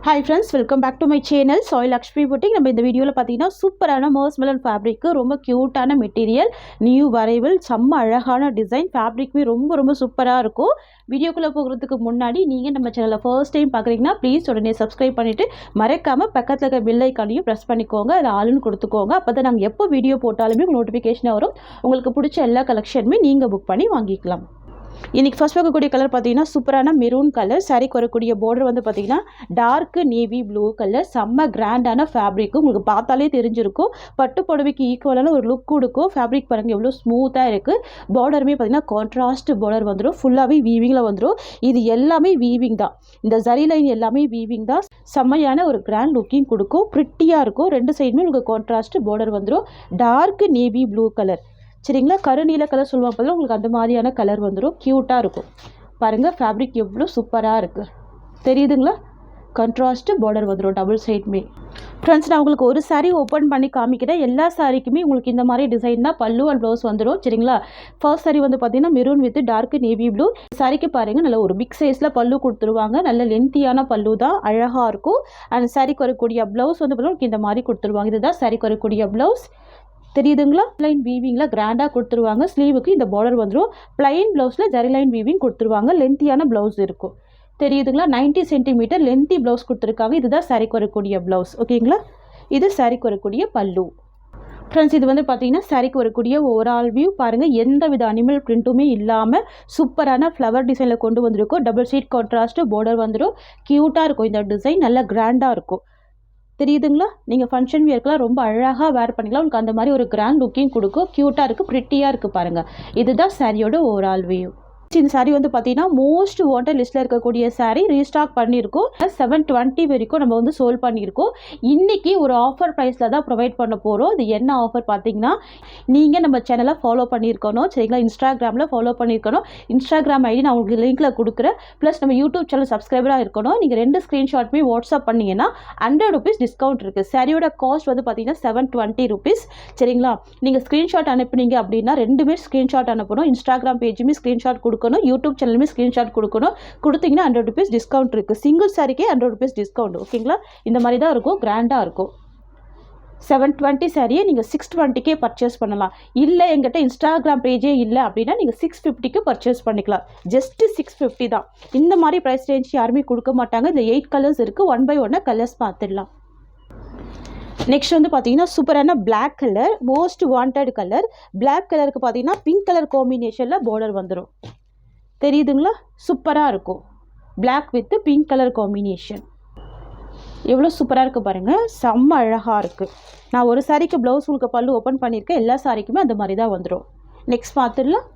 Hi friends, welcome back to my channel Soy Lakshmi Boutique. நம்ம இந்த வீடியோல பாத்தீங்கன்னா சூப்பரான மர்ஸ்மெலன் ஃபேப்ரிக் ரொம்ப கியூட்டான மெட்டீரியல் நியூ வரைவல் செம்ம அழகான டிசைன் ஃபேப்ரிக்மே ரொம்ப சூப்பரா இருக்கும். வீடியோக்குள்ள போகிறதுக்கு முன்னாடி நீங்க நம்ம சேனலை ஃபர்ஸ்ட் டைம் பார்க்குறீங்கன்னா ப்ளீஸ் உடனே சப்ஸ்கிரைப் பண்ணிட்டு மறக்காம பக்கத்துல இருக்க பெல் ஐகானையும் பிரஸ் பண்ணிக்கோங்க. அதில் ஆல்னு கொடுத்துக்கோங்க. அப்பதான் நாங்கள் எப்போ வீடியோ போட்டாலுமே நோட்டிஃபிகேஷன் வரும். உங்களுக்கு பிடிச்ச எல்லா கலெக்ஷனுமே நீங்க புக் பண்ணி வாங்கிக்கலாம். இன்றைக்கி ஃபர்ஸ்ட் பார்க்கக்கூடிய கலர் பார்த்தீங்கன்னா சூப்பரான மெரூன் கலர். சாரிக்கு வரக்கூடிய பார்டர் வந்து பார்த்தீங்கன்னா டார்க் நேவி ப்ளூ கலர். செம்ம கிராண்டான ஃபேப்ரிக்கு உங்களுக்கு பார்த்தாலே தெரிஞ்சிருக்கும். பட்டு புடவைக்கு ஈக்குவலான ஒரு லுக் கொடுக்கும். ஃபேப்ரிக் பாருங்கள் எவ்வளோ ஸ்மூத்தாக இருக்குது. பார்டருமே பார்த்தீங்கன்னா கான்ட்ராஸ்ட் பார்டர் வந்துடும். ஃபுல்லாகவே வீவிங்கில் வந்துடும். இது எல்லாமே வீவிங் தான். இந்த ஜரி லைன் எல்லாமே வீவிங் தான். செம்மையான ஒரு கிராண்ட் லுக்கிங் கொடுக்கும். ப்ரிட்டியாக இருக்கும். ரெண்டு சைடுமே உங்களுக்கு கான்ட்ராஸ்ட் பார்டர் வந்துடும். டார்க் நேவி ப்ளூ கலர் சரிங்களா. கருநீல கலர் சொல்லுவாங்க போல உங்களுக்கு அந்த மாதிரியான கலர் வந்துடும். க்யூட்டாக இருக்கும். பாருங்கள் ஃபேப்ரிக் எவ்வளோ சூப்பராக இருக்குது தெரியுதுங்களா. கான்ட்ராஸ்ட்டு பார்டர் வந்துடும் டபுள் சைடுமே. ஃப்ரெண்ட்ஸ் நான் உங்களுக்கு ஒரு சாரீ ஓப்பன் பண்ணி காமிக்கிறேன். எல்லா சாரிக்குமே உங்களுக்கு இந்த மாதிரி டிசைன் தான் பல்லு அண்ட் ப்ளவுஸ் வந்துடும் சரிங்களா. ஃபர்ஸ்ட் சாரீ வந்து பார்த்தீங்கன்னா maroon with dark navy blue. சாரிக்கு பாருங்கள் நல்ல ஒரு பிக் சைஸில் பல்லு கொடுத்துருவாங்க. நல்ல லென்த்தியான பல்லு தான் அழகாக இருக்கும். அண்ட் சாரிக்கு வரக்கூடிய ப்ளவுஸ் வந்து பார்த்தீங்கன்னா இந்த மாதிரி கொடுத்துருவாங்க. இதுதான் சாரிக்கு வரக்கூடிய ப்ளவுஸ் தெரியுதுங்களா. லைன் வீவிங்கில் கிராண்டாக கொடுத்துருவாங்க. ஸ்லீவுக்கு இந்த பார்டர் வந்துடும். பிளைன் ப்ளவுஸில் ஜரி லைன் வீவிங் கொடுத்துருவாங்க. லென்த்தியான ப்ளவுஸ் இருக்கும் தெரியுதுங்களா. 90 சென்டிமீட்டர் லென்த்தி ப்ளவுஸ் கொடுத்துருக்காங்க. இதுதான் சாரிக்கு வரக்கூடிய ப்ளவுஸ் ஓகேங்களா. இது சாரிக்கு வரக்கூடிய பல்லு. ஃப்ரெண்ட்ஸ் இது வந்து பார்த்தீங்கன்னா சாரிக்கு வரக்கூடிய ஓவரால் வியூ பாருங்கள். எந்த வித அனிமல் பிரிண்ட்டுமே இல்லாமல் சூப்பரான ஃப்ளவர் டிசைனில் கொண்டு வந்திருக்கும். டபுள் ஷீட் கான்ட்ராஸ்ட்டு பார்டர் வந்துடும். க்யூட்டாக இருக்கும். இந்த டிசைன் நல்லா கிராண்டாக இருக்கும் தெரியுதுங்களா. நீங்கள் ஃபங்க்ஷன் வியர்க்கெலாம் ரொம்ப அழகாக வேர் பண்ணிக்கலாம். உங்களுக்கு அந்த மாதிரி ஒரு கிராண்ட் லுக்கிங் கொடுக்கும். க்யூட்டாக இருக்குது. ப்ரிட்டியாக இருக்குது பாருங்கள். இதுதான் சாரியோட ஓவரால் வியூ. இந்த சாரீ வந்து பார்த்தீங்கன்னா மோஸ்ட் வாண்டட் லிஸ்ட்டில் இருக்கக்கூடிய சாரீ ரீஸ்டாக் பண்ணியிருக்கோம். 720 வரைக்கும் நம்ம வந்து சோல் பண்ணியிருக்கோம். இன்றைக்கி ஒரு ஆஃபர் ப்ரைஸில் தான் ப்ரொவைட் பண்ண போகிறோம். இது என்ன ஆஃபர் பார்த்தீங்கன்னா நீங்கள் நம்ம சேனலை ஃபாலோ பண்ணியிருக்கணும் சரிங்களா. இன்ஸ்டாகிராமில் ஃபாலோ பண்ணியிருக்கணும். இன்ஸ்டாகிராம் ஐடி நான் உங்களுக்கு லிங்க்கில் கொடுக்குறேன். ப்ளஸ் நம்ம யூடியூப் சேனல் சப்ஸ்கிரைபராக இருக்கணும். நீங்கள் 2 ஸ்க்ரீன்ஷாட்மே வாட்ஸ்அப் பண்ணிங்கன்னா 100 ருபீஸ் டிஸ்கவுண்ட் இருக்குது. சாரியோட காஸ்ட் வந்து பார்த்தீங்கன்னா 720 ருபீஸ் சரிங்களா. நீங்கள் ஸ்க்ரீன்ஷாட் அனுப்புனீங்க அப்படின்னா 2 ஸ்க்ரீன்ஷாட் அனுப்பணும். இன்ஸ்டாகிராம் பேஜுமே ஸ்க்ரீன்ஷாட் கொடுக்கணும். யூடியூப் சேனலுமே ஸ்க்ரீன்ஷாட் கொடுக்கணும். கொடுத்தீங்கன்னா 100 ருபீஸ் டிஸ்கவுண்ட் இருக்குது. சிங்கிள் சாரிக்கே 100 ருபீஸ் டிஸ்கவுண்ட் ஓகேங்களா. இந்த மாதிரி தான் இருக்கும். கிராண்டாக இருக்கும். 720 சாரியை நீங்கள் 620க்கே பர்ச்சேஸ் பண்ணலாம். இல்லை எங்கிட்ட இன்ஸ்டாகிராம் பேஜே இல்லை அப்படின்னா நீங்கள் 650க்கு பர்ச்சேஸ் பண்ணிக்கலாம். ஜஸ்ட்டு 650 தான். இந்த மாதிரி ப்ரைஸ் ரேஞ்ச் யாருமே கொடுக்க மாட்டாங்க. இந்த 8 கலர்ஸ் இருக்குது. 1 by 1 கலர்ஸ் பார்த்துடலாம். நெக்ஸ்ட் வந்து பார்த்தீங்கன்னா சூப்பரான black colour. Most wanted colour. Black கலருக்கு பார்த்தீங்கன்னா பிங்க் கலர் காம்பினேஷனில் பார்டர் வந்துடும் தெரியுதுங்களா. சூப்பராக இருக்கும். Black with pink colour combination எவ்வளோ சூப்பராக இருக்குது பாருங்கள். செம்ம அழகாக இருக்குது. நான் ஒரு சாரிக்கு ப்ளவுஸ் உங்களுக்கு பல்லு ஓப்பன் பண்ணியிருக்கேன். எல்லா சாரிக்குமே அந்த மாதிரி தான் வந்துடும். நெக்ஸ்ட் பார்த்துடலாம்.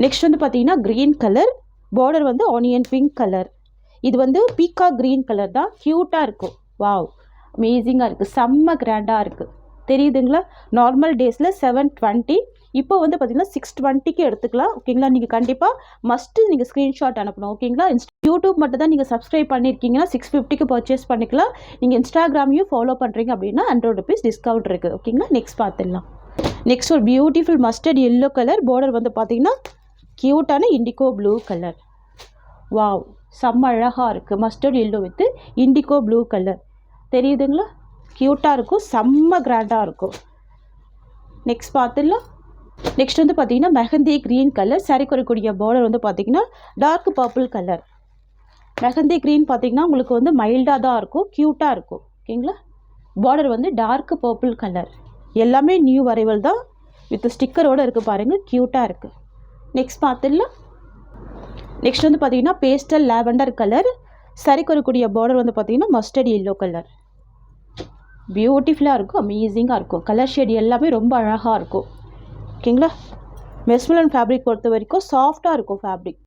நெக்ஸ்ட் வந்து பார்த்தீங்கன்னா க்ரீன் கலர். பார்டர் வந்து ஆனியன் பிங்க் கலர். இது வந்து பீக்கா க்ரீன் கலர் தான். க்யூட்டாக இருக்கும். வாவ் அமேசிங்காக இருக்குது. செம்ம கிராண்டாக இருக்குது தெரியுதுங்களா. நார்மல் டேஸில் 720. இப்போ வந்து பார்த்தீங்கன்னா 620க்கு எடுத்துக்கலாம் ஓகேங்களா. நீங்கள் கண்டிப்பாக மஸ்ட்டு நீங்கள் ஸ்க்ரீன்ஷாட் அனுப்பணும் ஓகேங்களா. யூடியூப் மட்டும் தான் நீங்கள் சப்ஸ்கிரைப் பண்ணியிருக்கீங்கன்னா 650க்கு பர்ச்சேஸ் பண்ணிக்கலாம். நீங்கள் இன்ஸ்டாகிராமையும் ஃபாலோ பண்ணுறீங்க அப்படின்னா 100 ருபீஸ் டிஸ்கவுண்ட் இருக்குது ஓகேங்களா. நெக்ஸ்ட் பார்த்துடலாம். நெக்ஸ்ட் ஒரு beautiful mustard yellow colour. Border வந்து பார்த்தீங்கன்னா க்யூட்டான இண்டிகோ ப்ளூ கலர். வாவ் செம்ம அழகாக இருக்குது. Mustard yellow with indigo blue colour தெரியுதுங்களா. க்யூட்டாக இருக்கும். செம்ம கிராண்டாக இருக்கும். நெக்ஸ்ட் பார்த்துடலாம். நெக்ஸ்ட் வந்து பார்த்தீங்கன்னா மெஹந்தி க்ரீன் கலர். சாரிக்கு வரக்கூடிய பார்டர் வந்து பார்த்தீங்கன்னா dark purple colour. Mehndi green பார்த்தீங்கன்னா உங்களுக்கு வந்து மைல்டாக தான் இருக்கும். க்யூட்டாக இருக்கும் ஓகேங்களா. பார்டர் வந்து டார்க் பர்பிள் கலர். எல்லாமே நியூ வரைவல் தான். வித் ஸ்டிக்கரோடு இருக்குது பாருங்கள். க்யூட்டாக இருக்குது. நெக்ஸ்ட் பார்த்துடலாம். நெக்ஸ்ட் வந்து பார்த்தீங்கன்னா பேஸ்டல் லாவெண்டர் கலர். சாரிக்கு வரக்கூடிய பார்டர் வந்து பார்த்தீங்கன்னா மஸ்டர்ட் எல்லோ கலர். பியூட்டிஃபுல்லாக இருக்கும். அமேசிங்காக இருக்கும். கலர் ஷேட் எல்லாமே ரொம்ப அழகாக இருக்கும் ஓகேங்களா. மெஸ்மெலன் ஃபேப்ரிக் பொறுத்த வரைக்கும் சாஃப்டாக இருக்கும் ஃபேப்ரிக்.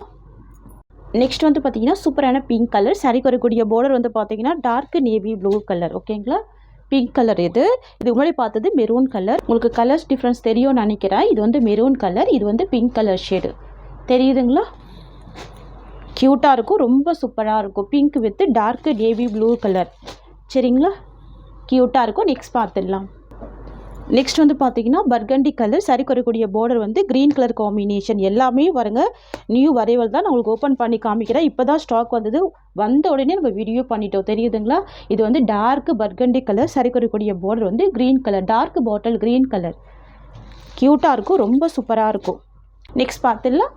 நெக்ஸ்ட் வந்து பார்த்தீங்கன்னா சூப்பரான பிங்க் கலர். சாரிக்கு வரக்கூடிய பார்டர் வந்து பார்த்தீங்கன்னா டார்க் நேவி ப்ளூ கலர் ஓகேங்களா. பிங்க் கலர் இது முன்னாடி பார்த்தது மெரூன் கலர். உங்களுக்கு கலர்ஸ் டிஃப்ரென்ஸ் தெரியும்னு நினைக்கிறேன். இது வந்து மெரூன் கலர். இது வந்து பிங்க் கலர் ஷேடு தெரியுதுங்களா. க்யூட்டாக இருக்கும். ரொம்ப சூப்பராக இருக்கும். Pink with dark navy blue colour சரிங்களா. க்யூட்டாக இருக்கும். நெக்ஸ்ட் பார்த்துடலாம். நெக்ஸ்ட் வந்து பார்த்தீங்கன்னா பர்கண்டி கலர் சாரி வரக்கூடிய பார்டர் வந்து க்ரீன் கலர் காம்பினேஷன் எல்லாமே வருங்க. நியூ வரைவல் தான் நான் உங்களுக்கு ஓப்பன் பண்ணி காமிக்கிறேன். இப்போ தான் ஸ்டாக் வந்தது. வந்த உடனே நம்ம வீடியோ பண்ணிட்டோம் தெரியுதுங்களா. இது வந்து டார்க் பர்கண்டி கலர் சாரி வரக்கூடிய பார்டர் வந்து green colour dark bottle green colour க்யூட்டாக இருக்கும். ரொம்ப சூப்பராக இருக்கும். நெக்ஸ்ட் பார்த்துடலாம்.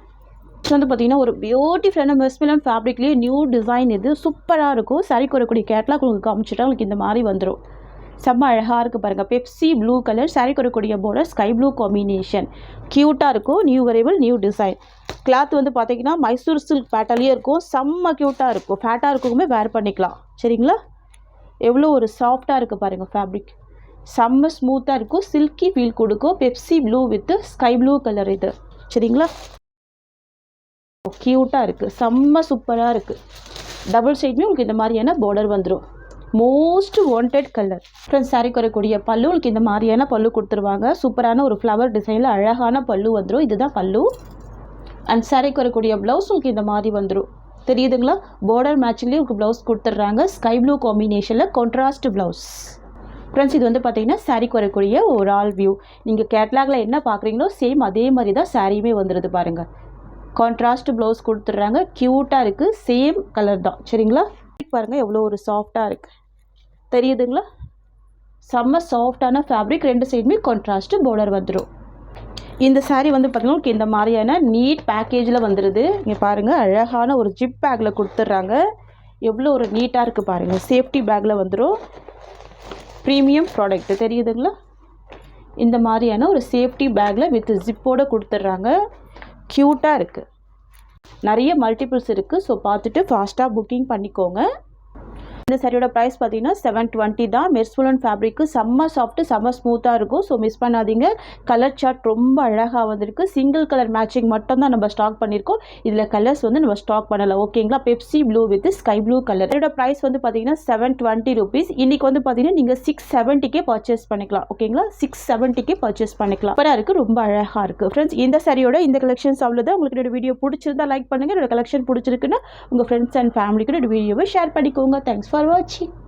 வந்து பார்த்தீங்கன்னா ஒரு பியூட்டிஃபுல்லான மெஸ்மிலன் ஃபேப்ரிக்லேயே நியூ டிசைன் இது சூப்பராக இருக்கும். சாரி வரக்கூடிய கேட்லாக் உங்களுக்கு காமிச்சிட்டா உங்களுக்கு இந்த மாதிரி வந்துடும். செம்ம அழகாக இருக்குது பாருங்கள். பெப்சி ப்ளூ கலர் சாரி வரக்கூடிய பார்டர் ஸ்கை ப்ளூ காம்பினேஷன் க்யூட்டாக இருக்கும். New arrival new design. Cloth வந்து பார்த்தீங்கன்னா மைசூர் சில்க் பேட்டர்லேயே இருக்கும். செம்ம க்யூட்டாக இருக்கும். ஃபேட்டாக இருக்குமே வேர் பண்ணிக்கலாம் சரிங்களா. எவ்வளோ ஒரு சாஃப்டாக இருக்குது பாருங்கள் ஃபேப்ரிக். செம்ம ஸ்மூத்தாக இருக்கும். சில்கி ஃபீல் கொடுக்கும். Pepsi blue with sky blue colour இது சரிங்களா. க்யூட்டாக இருக்குது. செம்ம சூப்பராக இருக்குது. டபுள் சைடுமே உங்களுக்கு இந்த மாதிரியான பார்டர் வந்துடும். Most wanted colour. Friends sorry வரக்கூடிய பல்லு உங்களுக்கு இந்த மாதிரியான பல்லு கொடுத்துருவாங்க. சூப்பரான ஒரு ஃப்ளவர் டிசைனில் அழகான பல்லு வந்துடும். இதுதான் பல்லு. அண்ட் சாரி வரக்கூடிய ப்ளவுஸ் உங்களுக்கு இந்த மாதிரி வந்துடும் தெரியுதுங்களா. பார்டர் மேட்சிங்லேயே உங்களுக்கு ப்ளவுஸ் கொடுத்துட்றாங்க. ஸ்கை ப்ளூ காம்பினேஷனில் கான்ட்ராஸ்ட் ப்ளவுஸ். ஃப்ரெண்ட்ஸ் இது வந்து பார்த்தீங்கன்னா சாரிக்கு வரக்கூடிய ஒரு ஆல் வியூ. நீங்கள் கேட்லாகில் என்ன பார்க்குறீங்களோ சேம் அதே மாதிரி தான் சாரியுமே வந்துடுது பாருங்கள். கான்ட்ராஸ்ட் ப்ளவுஸ் கொடுத்துட்றாங்க. க்யூட்டாக இருக்குது. சேம் கலர் தான் சரிங்களா. பாருங்கள் எவ்வளோ ஒரு சாஃப்டாக இருக்குது தெரியுதுங்களா. செம்ம சாஃப்டான ஃபேப்ரிக். ரெண்டு சைடுமே கான்ட்ராஸ்ட் பார்டர் வந்துடும். இந்த சாரீ வந்து பார்த்தீங்கன்னா இந்த மாதிரியான நீட் பேக்கேஜில் வந்துடுது. இங்கே பாருங்கள் அழகான ஒரு ஜிப் பேக்கில் கொடுத்துட்றாங்க. எவ்வளோ ஒரு நீட்டாக இருக்குது பாருங்கள். சேஃப்டி பேக்கில் வந்துடும். ப்ரீமியம் ப்ராடக்ட் தெரியுதுங்களா. இந்த மாதிரியான ஒரு சேஃப்டி பேக்கில் வித் ஜிப்போடு கொடுத்துட்றாங்க. க்யூட்டாக இருக்குது. நிறைய மல்டிபிள்ஸ் இருக்குது. ஸோ பார்த்துட்டு ஃபாஸ்ட்டாக புக்கிங் பண்ணிக்கோங்க. இந்த சாரியோட ப்ரைஸ் பார்த்தீங்கன்னா 720 தான். மெர்சுலன் ஃபேப்ரிக்கு செம்ம சாஃப்ட்டு செம்ம ஸ்மூத்தாக இருக்கும். ஸோ மிஸ் பண்ணாதீங்க. கலர் சார்ட் ரொம்ப அழகாக வந்திருக்கு. சிங்கிள் கலர் மேட்சிங் மட்டும் தான் நம்ம ஸ்டாக் பண்ணியிருக்கோம். இதில் கலர்ஸ் வந்து நம்ம ஸ்டாக் பண்ணலாம் ஓகேங்களா. Pepsi blue with sky blue colour. இதோட ப்ரைஸ் வந்து பார்த்தீங்கன்னா 720 ருபீஸ். இன்றைக்கி வந்து பார்த்தீங்கன்னா நீங்கள் 670 பர்ச்சேஸ் பண்ணிக்கலாம் ஓகேங்களா. 670 பர்ச்சேஸ் பண்ணிக்கலாம். சூப்பராக இருக்குது. ரொம்ப அழகாக இருக்குது. ஃப்ரெண்ட்ஸ் இந்த சாரியோட இந்த கலெக்ஷன்ஸ் அவ்வளோதான். உங்களுக்கு என்னோட வீடியோ பிடிச்சிருந்தா லைக் பண்ணுங்கள். என்னோட கலெக்ஷன் பிடிச்சிருக்குன்னா உங்கள் ஃப்ரெண்ட்ஸ் அண்ட் ஃபேமிலிக்கு என்னோட வீடியோவை ஷேர் பண்ணிக்கோங்க. Thanks for watching.